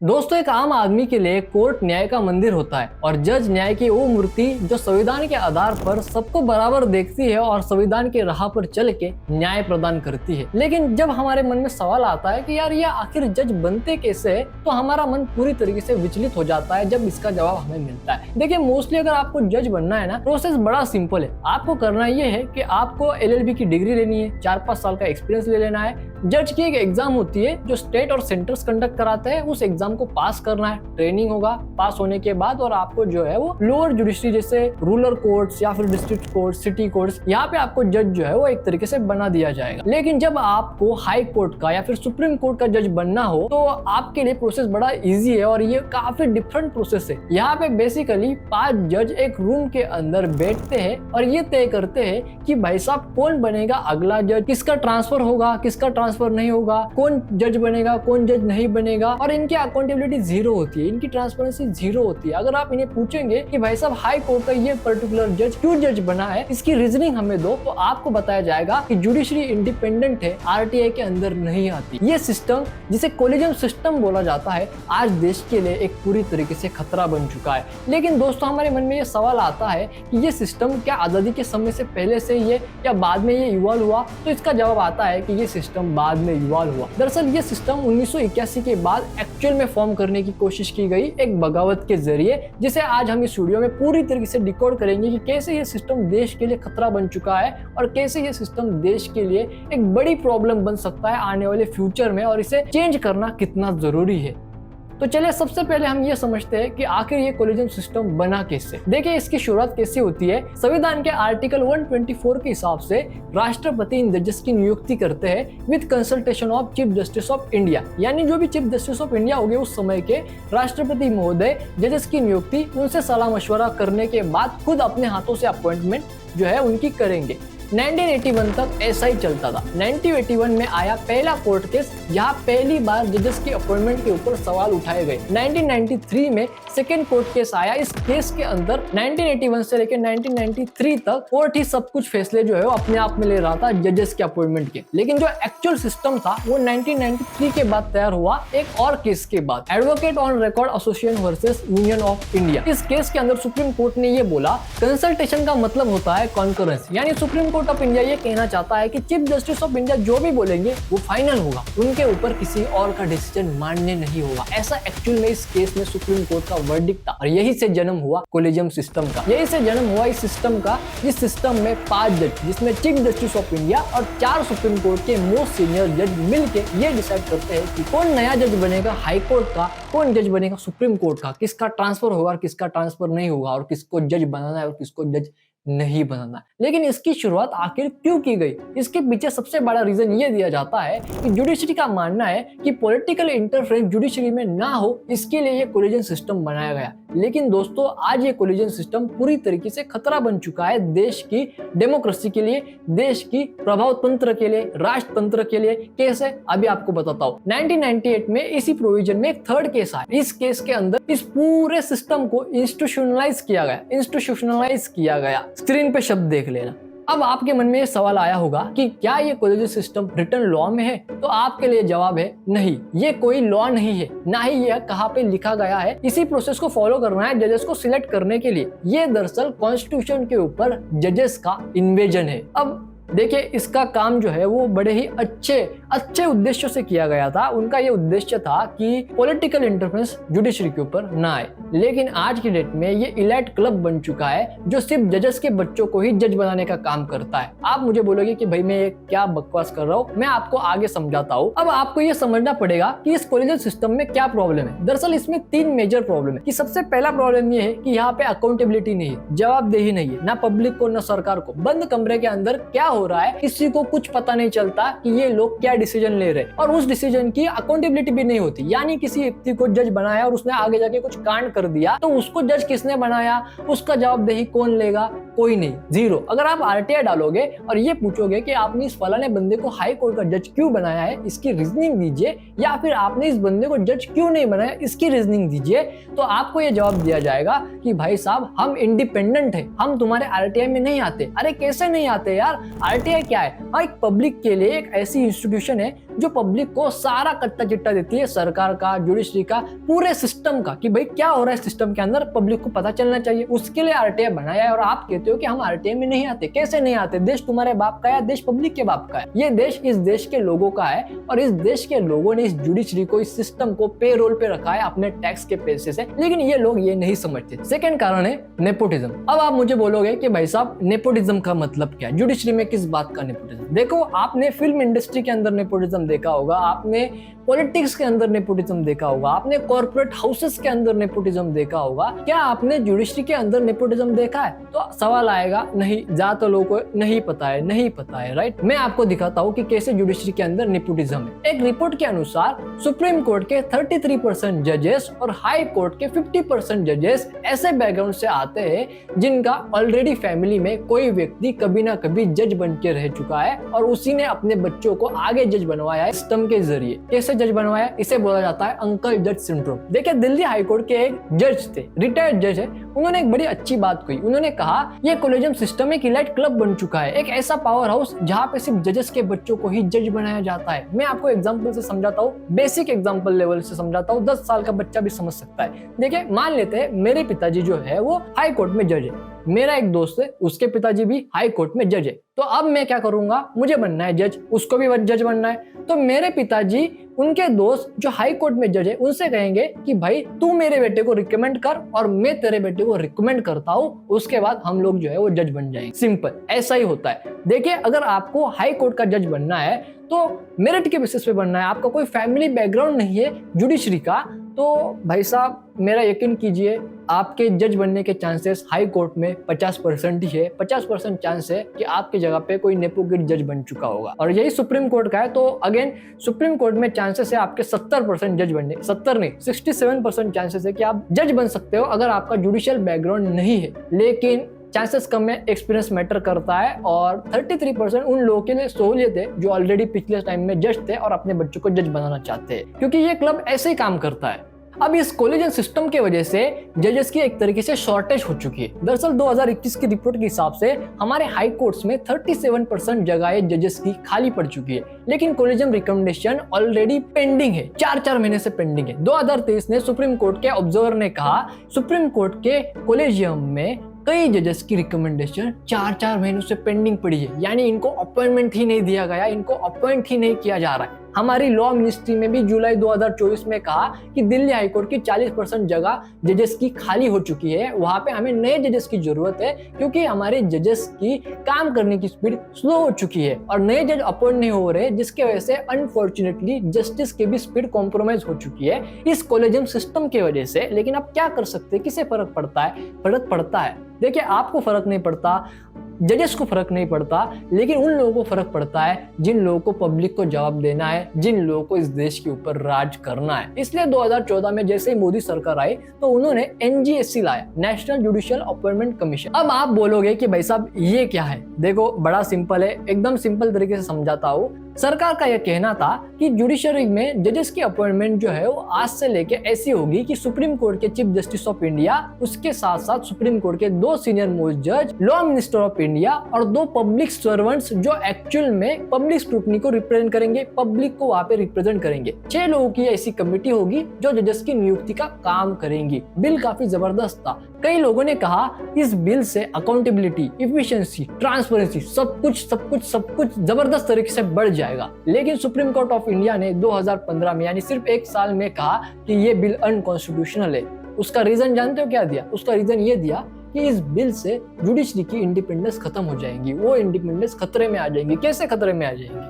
दोस्तों, एक आम आदमी के लिए कोर्ट न्याय का मंदिर होता है और जज न्याय की वो मूर्ति जो संविधान के आधार पर सबको बराबर देखती है और संविधान के राह पर चल के न्याय प्रदान करती है। लेकिन जब हमारे मन में सवाल आता है कि यार ये आखिर जज बनते कैसे है, तो हमारा मन पूरी तरीके से विचलित हो जाता है जब इसका जवाब हमें मिलता है। देखिए, मोस्टली अगर आपको जज बनना है ना, प्रोसेस बड़ा सिंपल है। आपको करना ये है कि आपको LLB की डिग्री लेनी है, 4-5 साल का एक्सपीरियंस ले लेना है। जज की एक एग्जाम होती है जो स्टेट और सेंटर्स कंडक्ट कराते हैं, उस एग्जाम को पास करना है। ट्रेनिंग होगा, पास होने के बाद और आपको जो है वो लोअर जुडिशरी जैसे रूरल कोर्ट्स या फिर डिस्ट्रिक्ट कोर्ट, सिटी कोर्ट्स, यहाँ पे आपको जज जो है वो एक तरीके से बना दिया जाएगा। लेकिन जब आपको हाई कोर्ट का या फिर सुप्रीम कोर्ट का जज बनना हो तो आपके लिए प्रोसेस बड़ा इजी है और ये काफी डिफरेंट प्रोसेस है। यहाँ पे बेसिकली 5 जज एक रूम के अंदर बैठते हैं और ये तय करते हैं कि भाई साहब कौन बनेगा अगला जज, किसका ट्रांसफर होगा, किसका ट्रांसफर नहीं होगा, कौन जज बनेगा, कौन जज नहीं बनेगा। और इनकी अकाउंटेबिलिटी जीरो होती है, इनकी ट्रांसपेरेंसी जीरो होती है। अगर आप इन्हें पूछेंगे कि भाई साहब हाई कोर्ट का ये पर्टिकुलर जज क्यों जज बना है, इसकी रीजनिंग हमें दो, तो आपको बताया जाएगा कि जुडिशरी इंडिपेंडेंट है, RTI के अंदर नहीं आती। ये सिस्टम जिसे कोलिजियम सिस्टम बोला जाता है, आज देश के लिए एक पूरी तरीके से खतरा बन चुका है। लेकिन दोस्तों, हमारे मन में ये सवाल आता है कि ये सिस्टम क्या आजादी के समय से पहले से ही है या बाद में ये इवॉल्व हुआ? तो इसका जवाब आता है कि ये सिस्टम बाद में इवॉल्व हुआ। दरअसल ये सिस्टम 1981 के बाद एक्चुअल में फॉर्म करने की कोशिश की गई एक बगावत के जरिए, जिसे आज हम इस वीडियो में पूरी तरीके से डिकोड करेंगे कि कैसे ये सिस्टम देश के लिए खतरा बन चुका है और कैसे ये सिस्टम देश के लिए एक बड़ी प्रॉब्लम बन सकता है आने वाले फ्यूचर में और इसे चेंज करना कितना जरूरी है। तो चलिए सबसे पहले हम ये समझते हैं कि आखिर ये कोलिजियम सिस्टम बना कैसे। देखिए, इसकी शुरुआत कैसे होती है। संविधान के आर्टिकल 124 के हिसाब से राष्ट्रपति इन जजेस की नियुक्ति करते हैं with consultation of chief justice of India, यानी जो भी चीफ जस्टिस ऑफ इंडिया होंगे उस समय के राष्ट्रपति महोदय जजेस की नियुक्ति उनसे सलाह मशवरा करने के बाद खुद अपने हाथों से अपॉइंटमेंट जो है उनकी करेंगे। 1981 तक ऐसा ही चलता था। 1981 में आया पहला कोर्ट केस, जहां पहली बार जजेस की अपॉइंटमेंट के ऊपर सवाल उठाए गए। 1993 में सेकेंड कोर्ट केस आया। इस केस के अंदर 1981 से लेकर 1993 तक कोर्ट ही सब कुछ फैसले जो है वो अपने आप में ले रहा था जजेस के अपॉइंटमेंट के। लेकिन जो एक्चुअल सिस्टम था वो 1993 के बाद तैयार हुआ एक और केस के बाद, advocate on record association versus union of India. इस केस के अंदर सुप्रीम कोर्ट ने ये बोला, कंसल्टेशन का मतलब होता है कॉन्करेंस, यानी सुप्रीम कोर्ट ऑफ इंडिया ये कहना चाहता है कि चीफ जस्टिस ऑफ इंडिया जो भी बोलेंगे वो फाइनल होगा, उनके ऊपर किसी और का डिसीजन मानने नहीं होगा। ऐसा एक्चुअल में इस केस में सुप्रीम कोर्ट का वर्डिक्ट था और यही से जन्म हुआ कोलिजियम सिस्टम का। यही से जन्म हुआ इस सिस्टम का, जिस सिस्टम में 5 जज, जिसमें चीफ जस्टिस ऑफ इंडिया और 4 सुप्रीम कोर्ट के मोस्ट सीनियर जज मिलके ये डिसाइड करते हैं कि कौन नया जज बनेगा हाई कोर्ट का, कौन जज बनेगा सुप्रीम कोर्ट का, किसका ट्रांसफर होगा और किसका ट्रांसफर नहीं होगा, और किसको जज बनाना है और किसको जज नहीं बनाना। लेकिन इसकी शुरुआत आखिर क्यों की गई? इसके पीछे सबसे बड़ा रीजन ये दिया जाता है कि जुडिशरी का मानना है कि पॉलिटिकल इंटरफेरेंस जुडिशरी में ना हो, इसके लिए ये कोलिजन सिस्टम बनाया गया। लेकिन दोस्तों, आज ये कोलिजन सिस्टम पूरी तरीके से खतरा बन चुका है देश की डेमोक्रेसी के लिए, देश की प्रभाव तंत्र के लिए, राष्ट्र तंत्र के लिए। कैसे? अभी आपको बताता हूँ। 1998 में इसी प्रोविजन में एक थर्ड केस आया। इस केस के अंदर इस पूरे सिस्टम को इंस्टीट्यूशनलाइज किया गया। स्क्रीन पे शब्द देख लेना। अब आपके मन में ये सवाल आया होगा कि क्या ये कोलिजियम सिस्टम रिटन लॉ में है? तो आपके लिए जवाब है नहीं, ये कोई लॉ नहीं है, ना ही ये कहाँ पे लिखा गया है। इसी प्रोसेस को फॉलो करना है जजेस को सिलेक्ट करने के लिए। ये दरअसल कॉन्स्टिट्यूशन के ऊपर जजेस का इन्वेजन है। अब देखिए, इसका काम जो है वो बड़े ही अच्छे उद्देश्यों से किया गया था। उनका ये उद्देश्य था कि पॉलिटिकल इंटरफेरेंस जुडिशरी के ऊपर ना आए। लेकिन आज की डेट में ये इलाइट क्लब बन चुका है जो सिर्फ जजेस के बच्चों को ही जज बनाने का काम करता है। आप मुझे बोलोगे कि भाई मैं ये क्या बकवास कर रहा हूँ, मैं आपको आगे समझाता हूँ। अब आपको ये समझना पड़ेगा कि इस कोलिजियम सिस्टम में क्या प्रॉब्लम है। दरअसल इसमें 3 मेजर प्रॉब्लम है। कि सबसे पहला प्रॉब्लम ये है कि यहाँ पे अकाउंटेबिलिटी नहीं है, जवाबदेही नहीं है, ना पब्लिक को ना सरकार को। बंद कमरे के अंदर क्या हो रहा है किसी को कुछ पता नहीं चलता कि ये लोग क्या डिसीजन ले रहे हैं, और उस डिसीजन की अकाउंटेबिलिटी भी नहीं होती। यानी किसी व्यक्ति को जज बनाया और उसने आगे जाके कुछ कांड कर दिया, तो उसको जज किसने बनाया, उसका जवाबदेही कौन लेगा? कोई नहीं, जीरो। अगर आप RTI डालोगे और ये पूछोगे कि आपने इस फलाने बंदे को हाई कोर्ट का जज क्यों बनाया है, इसकी रीजनिंग दीजिए, या फिर आपने इस बंदे को जज क्यों नहीं बनाया, इसकी रीजनिंग दीजिए, तो आपको ये जवाब दिया जाएगा कि भाई साहब हम इंडिपेंडेंट है, हम तुम्हारे RTI में नहीं आते। अरे कैसे नहीं आते यार? RTI क्या है? एक पब्लिक के लिए एक ऐसी इंस्टीट्यूशन है जो पब्लिक को सारा कच्चा चिट्टा देती है सरकार का, जुडिशरी का, पूरे सिस्टम का, कि भाई क्या हो रहा है सिस्टम के अंदर, पब्लिक को पता चलना चाहिए। उसके लिए आरटीआई बनाया है और आप कहते हो कि हम आरटीआई में नहीं आते। कैसे नहीं आते? देश तुम्हारे बाप का है, देश पब्लिक के बाप का है। ये देश इस देश के लोगों का है और इस देश के लोगों ने इस जुडिशरी को, इस सिस्टम को पे रोल पे रखा है अपने टैक्स के पैसे से, लेकिन ये लोग ये नहीं समझते। सेकंड कारण है नेपोटिज्म। अब आप मुझे बोलोगे कि भाई साहब नेपोटिज्म का मतलब क्या है, जुडिशरी में किस बात का नेपोटिज्म? देखो, आपने फिल्म इंडस्ट्री के अंदर नेपोटिज्म देखा होगा, आपने पॉलिटिक्स के अंदर नेपोटिज्म देखा होगा, आपने कॉर्पोरेट हाउसेस के अंदर नेपोटिज्म देखा होगा, क्या आपने जुडिशरी के अंदर नेपोटिज्म देखा है? तो सवाल आएगा नहीं, ज्यादातर लोगों को नहीं पता है, राइट। मैं आपको दिखाता हूँ कि कैसे जुडिशरी के अंदर नेपोटिज्म है। एक रिपोर्ट के अनुसार सुप्रीम कोर्ट के 33% जजेस और हाई कोर्ट के 50% जजेस ऐसे बैकग्राउंड से आते हैं जिनका ऑलरेडी फैमिली में कोई व्यक्ति कभी ना कभी जज बन के रह चुका है और उसी ने अपने बच्चों को आगे जज बनवाया है सिस्टम के जरिए। कैसे जज बनवाया? इसे बोला जाता है अंकल जज सिंड्रोम। देखिए, दिल्ली हाईकोर्ट के एक जज थे, रिटायर्ड जज है, उन्होंने एक बड़ी अच्छी बात कही। उन्होंने कहा ये कॉलेजियम सिस्टम एक इलाइट क्लब बन चुका है, एक ऐसा पावर हाउस जहाँ पे सिर्फ जजेस के बच्चों को ही जज बनाया जाता है। मैं आपको एग्जांपल से समझाता हूँ, बेसिक एग्जांपल लेवल से समझाता हूँ, 10 साल का बच्चा भी समझ सकता है। देखिए, मान लेते हैं मेरे पिताजी जो है वो हाई कोर्ट में जज है, मेरा एक दोस्त है उसके पिताजी भी हाई कोर्ट में जज है। तो अब मैं क्या करूंगा, मुझे बनना है जज, उसको भी जज बनना है। तो मेरे पिताजी उनके दोस्त जो हाई कोर्ट में जज है उनसे कहेंगे कि भाई तू मेरे बेटे को रिकमेंड कर और मैं तेरे बेटे को रिकमेंड करता हूँ, उसके बाद हम लोग जो है वो जज बन जाएंगे। सिंपल, ऐसा ही होता है। देखिए, अगर आपको हाई कोर्ट का जज बनना है तो मेरिट के बेसिस पे बनना है, आपका कोई फैमिली बैकग्राउंड नहीं है जुडिशरी का, तो भाई साहब मेरा यकीन कीजिए आपके जज बनने के चांसेस हाई कोर्ट में 50% ही है। 50% चांस है कि आपकी जगह पे कोई नेपोगिट जज बन चुका होगा। और यही सुप्रीम कोर्ट का है, तो अगेन सुप्रीम कोर्ट में चांसेस है आपके 70% जज बनने, 70 नहीं 67% चांसेस है कि आप जज बन सकते हो अगर आपका जुडिशियल बैकग्राउंड नहीं है। लेकिन चांसेस कम है, एक्सपीरियंस मैटर करता है। और 33% उन लोगों के लिए सहूलियत है जो ऑलरेडी पिछले टाइम में जज थे और अपने बच्चों को जज बनाना चाहते हैं, क्योंकि ये क्लब ऐसे ही काम करता है। अब इस कॉलेजियन सिस्टम की वजह से जजेस की एक तरीके से शॉर्टेज हो चुकी है। दरअसल 2021 की रिपोर्ट के हिसाब से हमारे हाई कोर्ट्स में 37% जगहें जजेस की खाली पड़ चुकी है, लेकिन कॉलेजियम रिकमेंडेशन ऑलरेडी पेंडिंग है, 4 महीने से पेंडिंग है। 2023 में सुप्रीम कोर्ट के ऑब्जर्वर ने कहा सुप्रीम कोर्ट के कॉलेजियम में कई जजेस की रिकमेंडेशन 4 महीनों से पेंडिंग पड़ी है, यानी इनको अपॉइंटमेंट ही नहीं दिया गया, इनको अपॉइंट ही नहीं किया जा रहा है। हमारी लॉ मिनिस्ट्री में भी जुलाई 2024 में कहा कि दिल्ली हाईकोर्ट की 40% जगह जजेस की खाली हो चुकी है, वहां पे हमें नए जजेस की जरूरत है, क्योंकि हमारे जजेस की काम करने की स्पीड स्लो हो चुकी है और नए जज अपॉइंट नहीं हो रहे, जिसकी वजह से अनफॉर्चुनेटली जस्टिस की भी स्पीड कॉम्प्रोमाइज हो चुकी है इस कॉलेजियम सिस्टम की वजह से। लेकिन अब क्या कर सकते हैं, किसे फर्क पड़ता है? फर्क पड़ता है। देखिए, आपको फर्क नहीं पड़ता, जजेस को फर्क नहीं पड़ता, लेकिन उन लोगों को फर्क पड़ता है जिन लोगों को पब्लिक को जवाब देना है, जिन लोगों को इस देश के ऊपर राज करना है। इसलिए 2014 में जैसे ही मोदी सरकार आई तो उन्होंने NJSC लाया, नेशनल जुडिशियल अपॉइंटमेंट कमीशन। अब आप बोलोगे कि भाई साहब ये क्या है? देखो, बड़ा सिंपल है, एकदम सिंपल तरीके से समझाता हूँ। सरकार का यह कहना था कि जुडिशरी में जजेस की अपॉइंटमेंट जो है वो आज से लेके ऐसी होगी कि सुप्रीम कोर्ट के चीफ जस्टिस ऑफ इंडिया, उसके साथ साथ सुप्रीम कोर्ट के 2 सीनियर मोस्ट जज, लॉ मिनिस्टर ऑफ इंडिया और 2 पब्लिक सर्वेंट्स जो एक्चुअल में पब्लिक स्क्रूटनी को रिप्रेजेंट करेंगे, पब्लिक को वहां पे रिप्रेजेंट करेंगे। 6 लोगों की ऐसी कमेटी होगी जो जजेस की नियुक्ति का काम करेंगी। बिल काफी जबरदस्त था। कई लोगों ने कहा इस बिल से अकाउंटेबिलिटी, इफिशिएंसी, ट्रांसपेरेंसी सब कुछ जबरदस्त तरीके से बढ़ जाएगा। लेकिन सुप्रीम कोर्ट ऑफ इंडिया ने 2015 में, यानी सिर्फ 1 साल में कहा कि ये बिल अनकॉन्स्टिट्यूशनल है। उसका रीजन जानते हो क्या दिया? उसका रीजन ये दिया कि इस बिल से जुडिशरी की इंडिपेंडेंस खत्म हो जाएगी, वो इंडिपेंडेंस खतरे में आ जाएंगी। कैसे खतरे में आ जाएंगी?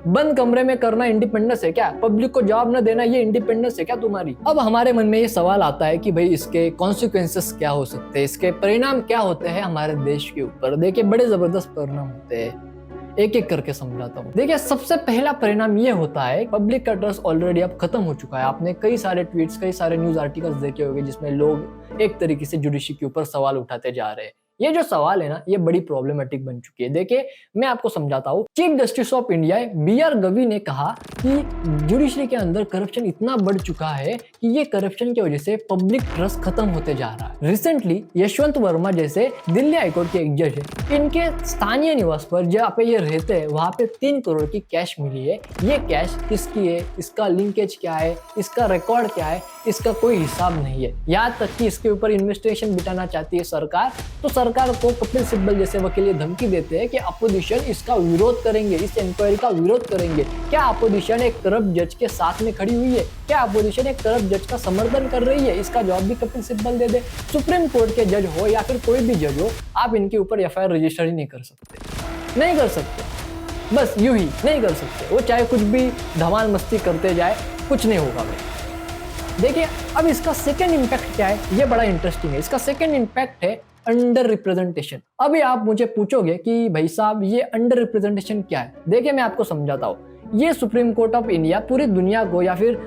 बंद कमरे में करना इंडिपेंडेंस है क्या? पब्लिक को जवाब न देना ये इंडिपेंडेंस है क्या तुम्हारी? अब हमारे मन में ये सवाल आता है कि भाई इसके कॉन्सिक्वेंसेस क्या हो सकते हैं, इसके परिणाम क्या होते हैं हमारे देश के ऊपर। देखिए, बड़े जबरदस्त परिणाम होते हैं, एक एक करके समझाता हूँ। देखिए, सबसे पहला परिणाम ये होता है, पब्लिक का ट्रस्ट ऑलरेडी अब खत्म हो चुका है। आपने कई सारे ट्वीट्स, कई सारे न्यूज आर्टिकल्स देखे होंगे जिसमें लोग एक तरीके से जुडिशरी के ऊपर सवाल उठाते जा रहे हैं ये जो सवाल है ना, ये बड़ी प्रॉब्लमेटिक बन चुकी है। देखिए, मैं आपको समझाता हूँ। Chief justice of India BR Gavi ने कहा कि जुडिशरी के अंदर करप्शन इतना बढ़ चुका है कि ये करप्शन की वजह से पब्लिक ट्रस्ट खत्म होते जा रहा है। रिसेंटली यशवंत वर्मा जैसे दिल्ली हाईकोर्ट के एक जज है, इनके स्थानीय निवास पर जहाँ पे ये रहते हैं वहां पे 3 करोड़ की कैश मिली है। ये कैश किसकी है, इसका लिंकेज क्या है, इसका रिकॉर्ड क्या है, इसका कोई हिसाब नहीं है। यहाँ तक कि इसके ऊपर इन्वेस्टिगेशन बिठाना चाहती है सरकार, तो सरकार को कपिल सिब्बल जैसे वकील ये धमकी देते हैं कि अपोजिशन इसका विरोध करेंगे, इस इंक्वायरी का विरोध करेंगे। क्या अपोजिशन एक करप्ट जज के साथ में खड़ी हुई है? क्या अपोजिशन एक करप्ट जज का समर्थन कर रही है? इसका जवाब भी कपिल सिब्बल दे दे। सुप्रीम कोर्ट के जज हो या फिर कोई भी जज हो, आप इनके ऊपर FIR रजिस्टर ही नहीं कर सकते, नहीं कर सकते। बस यूं ही नहीं कर सकते। वो चाहे कुछ भी धमाल मस्ती करते जाए, कुछ नहीं होगा भाई। देखिए, अब इसका सेकंड इंपैक्ट क्या है, ये बड़ा इंटरेस्टिंग है। इसका सेकंड इंपैक्ट है अंडर रिप्रेजेंटेशन। अभी आप मुझे पूछोगे कि भाई साहब ये अंडर रिप्रेजेंटेशन क्या है? देखिए, मैं आपको समझाता हूँ। ये सुप्रीम कोर्ट ऑफ इंडिया पूरी दुनिया को या फिर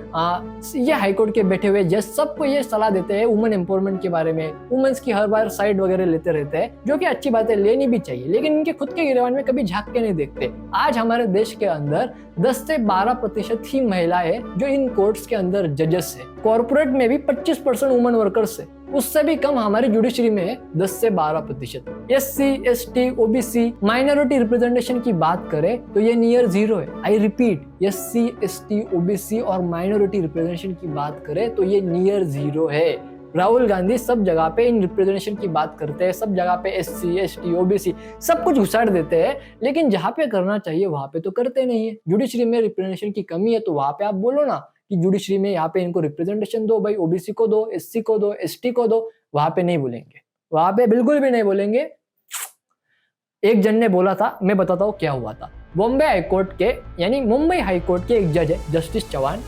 ये हाई कोर्ट के बैठे हुए जज सबको ये सलाह देते हैं वुमेन एम्पावरमेंट के बारे में। वुमेन्स की हर बार साइड वगैरह लेते रहते हैं, जो कि अच्छी बात है, लेनी भी चाहिए, लेकिन इनके खुद के गिरबान में कभी झांक के नहीं देखते। आज हमारे देश के अंदर 10 से 12% ही महिलाएं हैं जो इन कोर्ट्स के अंदर जजेस है। कॉर्पोरेट में भी 25% वुमेन वर्कर्स है, उससे भी कम हमारी जुडिशरी में है 10 से 12%। SC, ST, OBC minority representation की बात करें तो ये नियर जीरो है। I repeat, SC, ST, OBC और माइनॉरिटी रिप्रेजेंटेशन की बात करें तो ये नियर जीरो है। राहुल गांधी सब जगह पे इन रिप्रेजेंटेशन की बात करते हैं, सब जगह पे SC, ST, OBC सब कुछ घुसाड़ देते हैं, लेकिन जहाँ पे करना चाहिए वहां पे तो करते नहीं है। जुडिशरी में रिप्रेजेंटेशन की कमी है तो वहां पे आप बोलो ना कि जुडिशरी में यहाँ पे इनको रिप्रेजेंटेशन दो भाई, OBC को दो, SC को दो, ST को दो। वहां पे नहीं बोलेंगे, वहां पे बिल्कुल भी नहीं बोलेंगे। एक जन ने बोला था, मैं बताता हूँ क्या हुआ था। बॉम्बे हाईकोर्ट के यानी मुंबई हाईकोर्ट के एक जज है जस्टिस चौहान,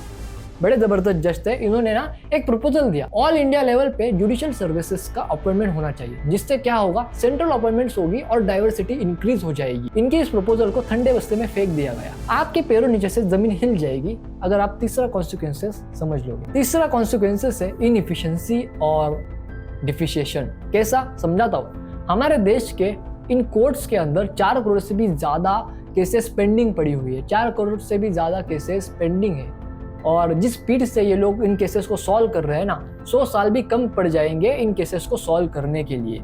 बड़े जबरदस्त जज थे। इन्होंने ना एक प्रपोजल दिया, ऑल इंडिया लेवल पे जुडिशियल सर्विसेज का अपॉइंटमेंट होना चाहिए, जिससे क्या होगा, सेंट्रल अपॉइंटमेंट्स होगी और डाइवर्सिटी इंक्रीज हो जाएगी। इनके इस प्रपोजल को ठंडे बस्ते में फेंक दिया गया। आपके पैरों नीचे से जमीन हिल जाएगी अगर आप तीसरा कॉन्सिक्वेंसेस समझ लोगे। तीसरा कॉन्सिक्वेंसेस है इनएफिशिएंसी और डिफिशिएशन। कैसा, समझाता हूँ। हमारे देश के इन कोर्ट्स के अंदर 4 करोड़ से भी ज्यादा केसेस पेंडिंग पड़ी हुई है। 4 करोड़ से भी ज्यादा केसेस पेंडिंग है, और जिस स्पीड से ये लोग इन केसेस को सॉल्व कर रहे हैं ना, 100 साल भी कम पड़ जाएंगे इन केसेस को सॉल्व करने के लिए।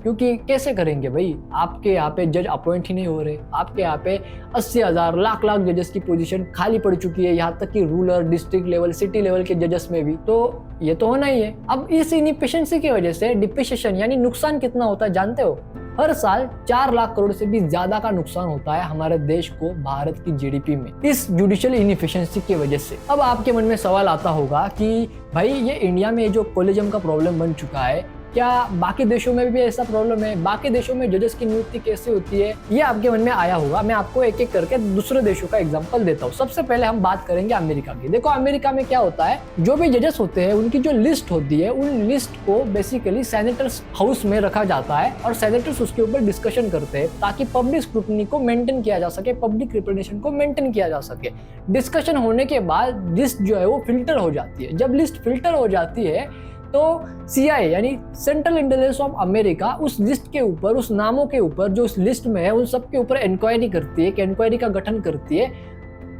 क्योंकि कैसे करेंगे भाई, आपके यहाँ पे जज अपॉइंट ही नहीं हो रहे। आपके यहाँ पे 80,000 लाख जजेस की पोजीशन खाली पड़ चुकी है, यहाँ तक कि rural, district level, city level के जजेस में भी। तो ये तो होना ही है। अब इस इनएफिशिएंसी की वजह से डिप्रिसिएशन यानी नुकसान कितना होता है जानते हो? हर साल 4 लाख करोड़ से भी ज्यादा का नुकसान होता है हमारे देश को, भारत की GDP में, इस जुडिशियल इनएफिशिएंसी की वजह से। अब आपके मन में सवाल आता होगा कि भाई ये इंडिया में जो कोलिजम का प्रॉब्लम बन चुका है, क्या बाकी देशों में भी ऐसा प्रॉब्लम है? बाकी देशों में जजेस की नियुक्ति कैसे होती है? ये आपके मन में आया होगा। मैं आपको एक एक करके दूसरे देशों का एग्जांपल देता हूँ। सबसे पहले हम बात करेंगे अमेरिका की। देखो, अमेरिका में क्या होता है, जो भी जजेस होते हैं उनकी जो लिस्ट होती है, उन लिस्ट को बेसिकली सेनेटर्स हाउस में रखा जाता है और सेनेटर्स उसके ऊपर डिस्कशन करते हैं ताकि पब्लिक स्क्रूटनी को मेंटेन किया जा सके, पब्लिक रिप्रेजेंटेशन को मेंटेन किया जा सके। डिस्कशन होने के बाद लिस्ट जो है वो फिल्टर हो जाती है। जब लिस्ट फिल्टर हो जाती है तो CIA यानी सेंट्रल इंटेलिजेंस ऑफ अमेरिका उस लिस्ट के ऊपर, उस नामों के ऊपर जो उस लिस्ट में है, उन सब के ऊपर इंक्वायरी करती है, इंक्वायरी का गठन करती है,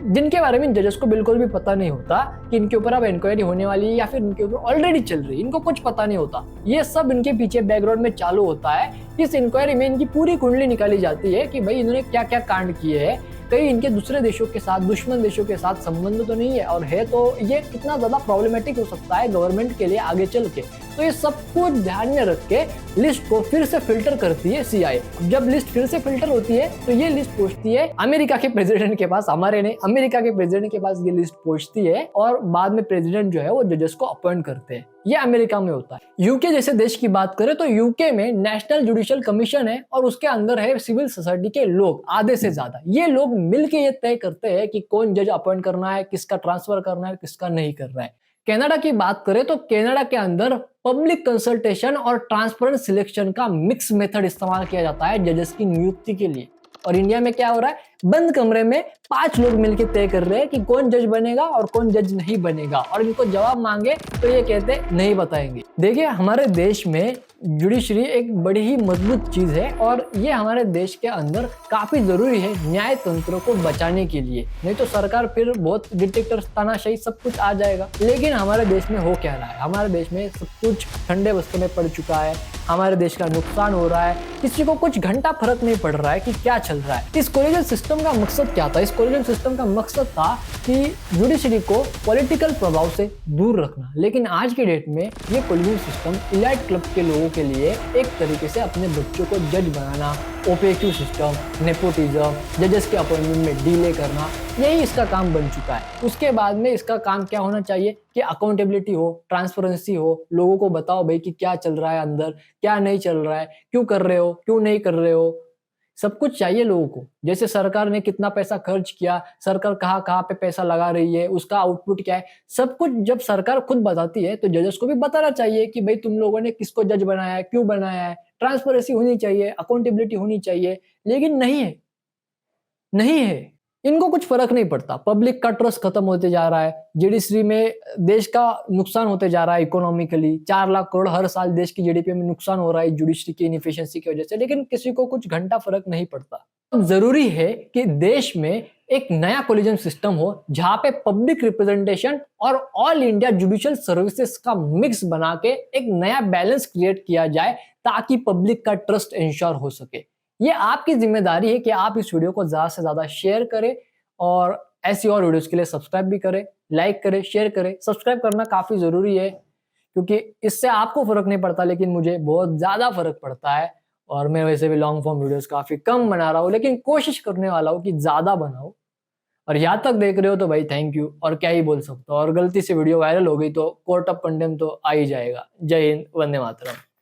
जिनके बारे में जजेस को बिल्कुल भी पता नहीं होता कि इनके ऊपर अब इंक्वायरी होने वाली है या फिर इनके ऊपर ऑलरेडी चल रही है। इनको कुछ पता नहीं होता। ये सब इनके पीछे बैकग्राउंड में चालू होता है। इस इंक्वायरी में इनकी पूरी कुंडली निकाली जाती है कि भाई इन्होंने क्या क्या कांड किए हैं, कहीं इनके दूसरे देशों के साथ, दुश्मन देशों के साथ संबंध तो नहीं है, और है तो ये कितना ज्यादा प्रॉब्लमेटिक हो सकता है गवर्नमेंट के लिए आगे चल के। तो ये सब कुछ ध्यान में रख के लिस्ट को फिर से फिल्टर करती है CIA। जब लिस्ट फिर से फिल्टर होती है तो ये लिस्ट पहुंचती है अमेरिका के प्रेसिडेंट के पास, हमारे नहीं, अमेरिका के प्रेसिडेंट के पास ये लिस्ट पहुंचती है और बाद में प्रेसिडेंट जो है वो जजेस को अपॉइंट करते हैं। ये अमेरिका में होता है। यूके जैसे देश की बात करें तो यूके में नेशनल जुडिशियल कमीशन है और उसके अंदर है सिविल सोसाइटी के लोग, आधे से ज्यादा। ये लोग मिलके ये तय करते हैं कि कौन जज अपॉइंट करना है, किसका ट्रांसफर करना है, किसका नहीं करना है। कनाडा की बात करें तो कनाडा के अंदर पब्लिक कंसल्टेशन और ट्रांसपेरेंट सिलेक्शन का मिक्स मेथड इस्तेमाल किया जाता है जजेस की नियुक्ति के लिए। और इंडिया में क्या हो रहा है, बंद कमरे में 5 लोग मिलकर तय कर रहे हैं कि कौन जज बनेगा और कौन जज नहीं बनेगा, और इनको जवाब मांगे तो ये कहते नहीं बताएंगे। देखिए, हमारे देश में जुडिशरी एक बड़ी ही मजबूत चीज है और ये हमारे देश के अंदर काफी जरूरी है न्याय तंत्र को बचाने के लिए, नहीं तो सरकार फिर बहुत डिक्टेटर तानाशाही सब कुछ आ जाएगा। लेकिन हमारे देश में हो क्या रहा है, हमारे देश में सब कुछ ठंडे बस्ते में पड़ चुका है, हमारे देश का नुकसान हो रहा है, किसी को कुछ घंटा फर्क नहीं पड़ रहा है कि क्या चल रहा है। इस कोलिजन सिस्टम का मकसद क्या था? इस कोलिजन सिस्टम का मकसद था कि जुडिशरी को पॉलिटिकल प्रभाव से दूर रखना। लेकिन आज के डेट में ये कोलिजन सिस्टम इलाइट क्लब के लोगों के लिए एक तरीके से अपने बच्चों को जज बनाना, ओपेक्यू सिस्टम, नेपोटिज्म, जजेस के अपॉइंटमेंट में डिले करना, यही इसका काम बन चुका है। उसके बाद में इसका काम क्या होना चाहिए कि अकाउंटेबिलिटी हो, ट्रांसपेरेंसी हो, लोगों को बताओ भाई कि क्या चल रहा है अंदर, क्या नहीं चल रहा है, क्यों कर रहे हो, क्यों नहीं कर रहे हो, सब कुछ चाहिए लोगों को। जैसे सरकार ने कितना पैसा खर्च किया, सरकार कहाँ कहाँ पे पैसा लगा रही है, उसका आउटपुट क्या है, सब कुछ जब सरकार खुद बताती है तो जजेस को भी बताना चाहिए कि भाई तुम लोगों ने किसको जज बनाया है, क्यों बनाया है। ट्रांसपेरेंसी होनी चाहिए, अकाउंटेबिलिटी होनी चाहिए, लेकिन नहीं है, नहीं है। इनको कुछ फर्क नहीं पड़ता। पब्लिक का ट्रस्ट खत्म होते जा रहा है, जुडिशरी में देश का नुकसान होते जा रहा है इकोनॉमिकली। 4 लाख करोड़ हर साल देश की जीडीपी में नुकसान हो रहा है जुडिशरी की इनएफिशिएंसी की वजह से, लेकिन किसी को कुछ घंटा फर्क नहीं पड़ता। अब जरूरी है कि देश में एक नया कोलिजन सिस्टम हो जहां पे पब्लिक रिप्रेजेंटेशन और ऑल इंडिया जुडिशियल सर्विसेज का मिक्स बना के एक नया बैलेंस क्रिएट किया जाए ताकि पब्लिक का ट्रस्ट इंश्योर हो सके। ये आपकी जिम्मेदारी है कि आप इस वीडियो को ज्यादा से ज्यादा शेयर करें और ऐसी और वीडियोस के लिए सब्सक्राइब भी करें, लाइक करें, शेयर करें। सब्सक्राइब करना काफी जरूरी है क्योंकि इससे आपको फर्क नहीं पड़ता लेकिन मुझे बहुत ज्यादा फर्क पड़ता है। और मैं वैसे भी लॉन्ग फॉर्म वीडियोस काफी कम बना रहा हूँ लेकिन कोशिश करने वाला हूँ कि ज्यादा बनाऊं। और यहाँ तक देख रहे हो तो भाई थैंक यू, और क्या ही बोल सकता हूँ। और गलती से वीडियो वायरल हो गई तो कोर्ट ऑफ कंडेम तो आ ही जाएगा। जय हिंद, वंदे मातरम।